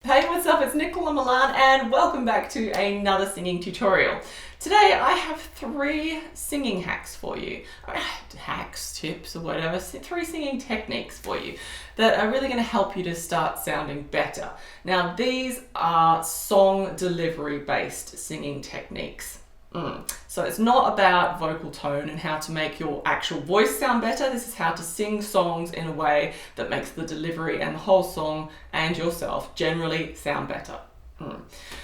Hey, what's up? It's Nicola Milan and welcome back to another singing tutorial. Today I have 3 singing hacks for you. Hacks, tips or whatever, 3 singing techniques for you that are really going to help you to start sounding better. Now these are song delivery based singing techniques. So it's not about vocal tone and how to make your actual voice sound better. This is how to sing songs in a way that makes the delivery and the whole song and yourself generally sound better.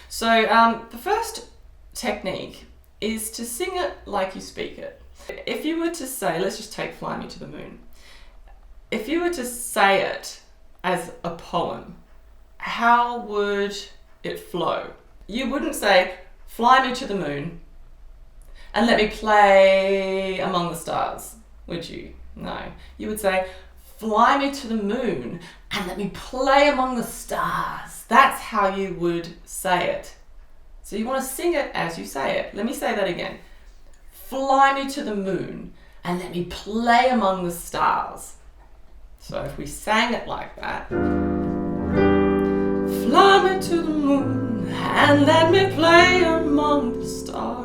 So the first technique is to sing it like you speak it. If you were to say, let's just take Fly Me to the Moon. If you were to say it as a poem, how would it flow? You wouldn't say, fly me to the moon and let me play among the stars, would you? No. You would say, fly me to the moon and let me play among the stars. That's how you would say it. So you want to sing it as you say it. Let me say that again. Fly me to the moon and let me play among the stars. So if we sang it like that, fly me to the moon and let me play among the stars.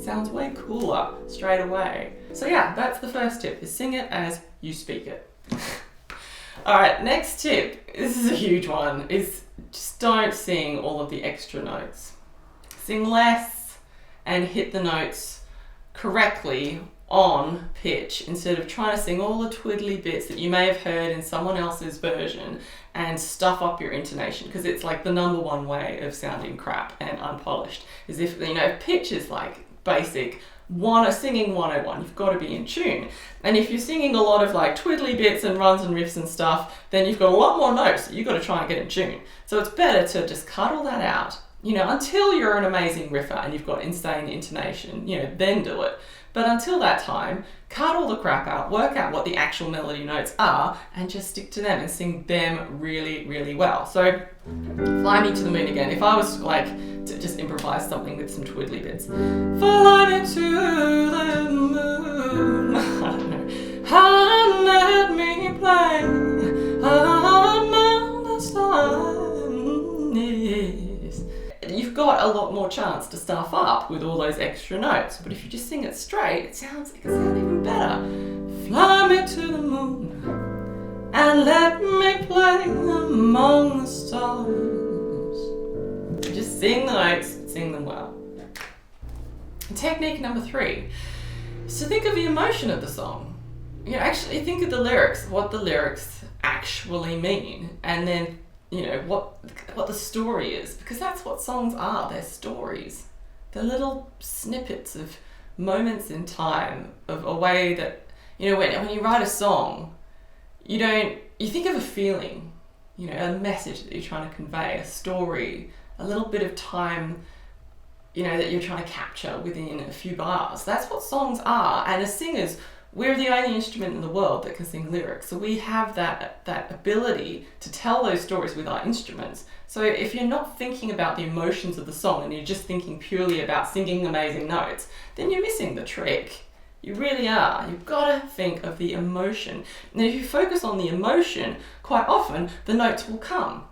Sounds way cooler straight away. So yeah, that's the first tip, is sing it as you speak it. Alright, next tip, this is a huge one, is just don't sing all of the extra notes. Sing less and hit the notes correctly on pitch instead of trying to sing all the twiddly bits that you may have heard in someone else's version and stuff up your intonation, because it's like the number one way of sounding crap and unpolished is if pitch is like basic singing 101. You've got to be in tune, and if you're singing a lot of like twiddly bits and runs and riffs and stuff, then you've got a lot more notes that you've got to try and get in tune. So it's better to just cut all that out, until you're an amazing riffer and you've got insane intonation, then do it. But until that time, cut all the crap out, work out what the actual melody notes are, and just stick to them and sing them really, really well. So, Fly Me to the Moon again. If I was like to just improvise something with some twiddly bits. Fly me to the moon. I don't know. And let me play among the stars. You've got a lot more chance to stuff up with all those extra notes, but if you just sing it straight, it can sound even better. Fly me to the moon and let me play among the stars. Just sing the notes, sing them well. Technique number 3 is to think of the emotion of the song. Actually think of the lyrics, what the lyrics actually mean, and then what the story is, because that's what songs are. They're stories. They're little snippets of moments in time, of a way that, when you write a song, you think of a feeling, a message that you're trying to convey, a story, a little bit of time, that you're trying to capture within a few bars. That's what songs are. And as singers, we're the only instrument in the world that can sing lyrics. So we have that ability to tell those stories with our instruments. So if you're not thinking about the emotions of the song and you're just thinking purely about singing amazing notes, then you're missing the trick. You really are. You've got to think of the emotion. And if you focus on the emotion, quite often the notes will come.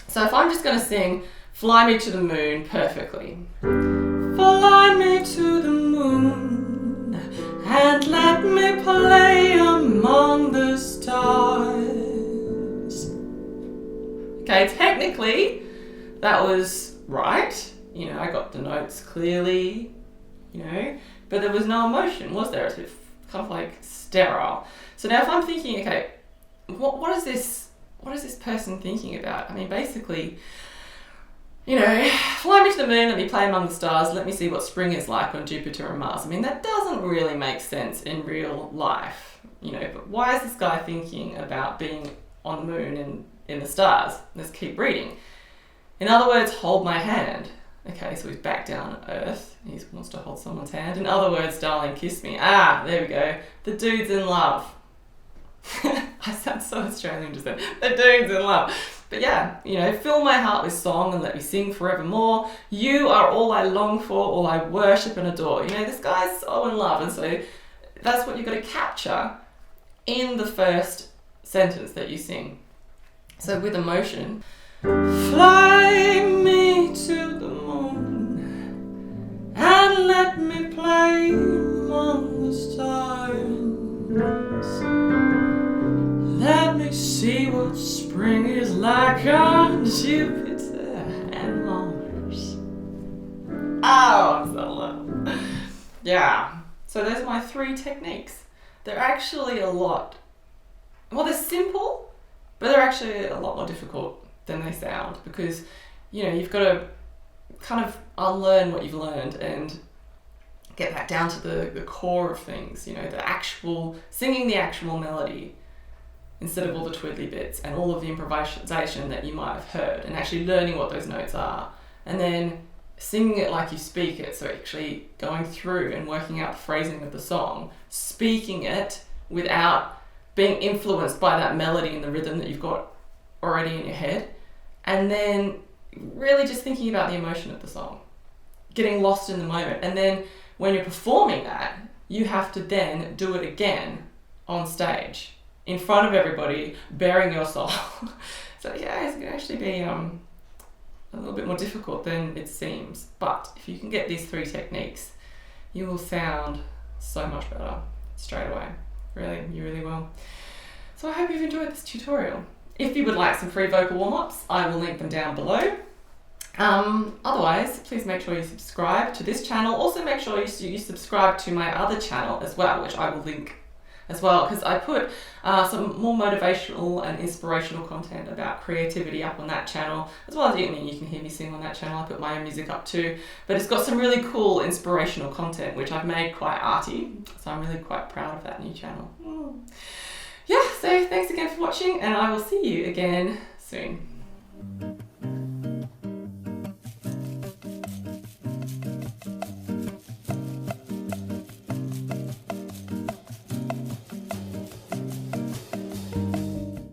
So if I'm just going to sing Fly Me to the Moon perfectly. Fly me to the moon and let me play among the stars. Okay, technically that was right. I got the notes clearly, but there was no emotion, was there? It's a bit kind of like sterile. So now if I'm thinking, okay, what is this person thinking about? I mean, basically, fly me to the moon, let me play among the stars, let me see what spring is like on Jupiter and Mars. I mean, that doesn't really make sense in real life, but why is this guy thinking about being on the moon and in the stars? Let's keep reading. In other words, hold my hand. Okay, so he's back down to Earth. He wants to hold someone's hand. In other words, darling, kiss me. There we go. The dude's in love. I sound so Australian just then. The dude's in love. But yeah, fill my heart with song and let me sing forevermore. You are all I long for, all I worship and adore. This guy's so in love, and so that's what you've got to capture in the first sentence that you sing. So with emotion, fly me to the moon and let me play among the stars. Let me see what spring is like on Jupiter and Mars. Oh, I'm so low. Yeah. So those are my 3 techniques. They're actually a lot, well, they're simple, but they're actually a lot more difficult than they sound, because, you know, you've got to kind of unlearn what you've learned and get back down to the core of things, you know, the actual, singing the actual melody instead of all the twiddly bits and all of the improvisation that you might have heard, and actually learning what those notes are, and then singing it like you speak it, so actually going through and working out the phrasing of the song, speaking it without being influenced by that melody and the rhythm that you've got already in your head, and then really just thinking about the emotion of the song, getting lost in the moment. And then when you're performing that, you have to then do it again on stage in front of everybody, bearing your soul. So yeah, it's going to actually be a little bit more difficult than it seems, but if you can get these 3 techniques, you will sound so much better straight away. Really, you really will. So I hope you've enjoyed this tutorial. If you would like some free vocal warm-ups, I will link them down below. Otherwise, please make sure you subscribe to this channel. Also make sure you subscribe to my other channel as well, which I will link as well, because I put some more motivational and inspirational content about creativity up on that channel, as well as, I mean, you can hear me sing on that channel. I put my own music up too, but it's got some really cool inspirational content which I've made quite arty, so I'm really quite proud of that new channel. Yeah, so thanks again for watching, and I will see you again soon.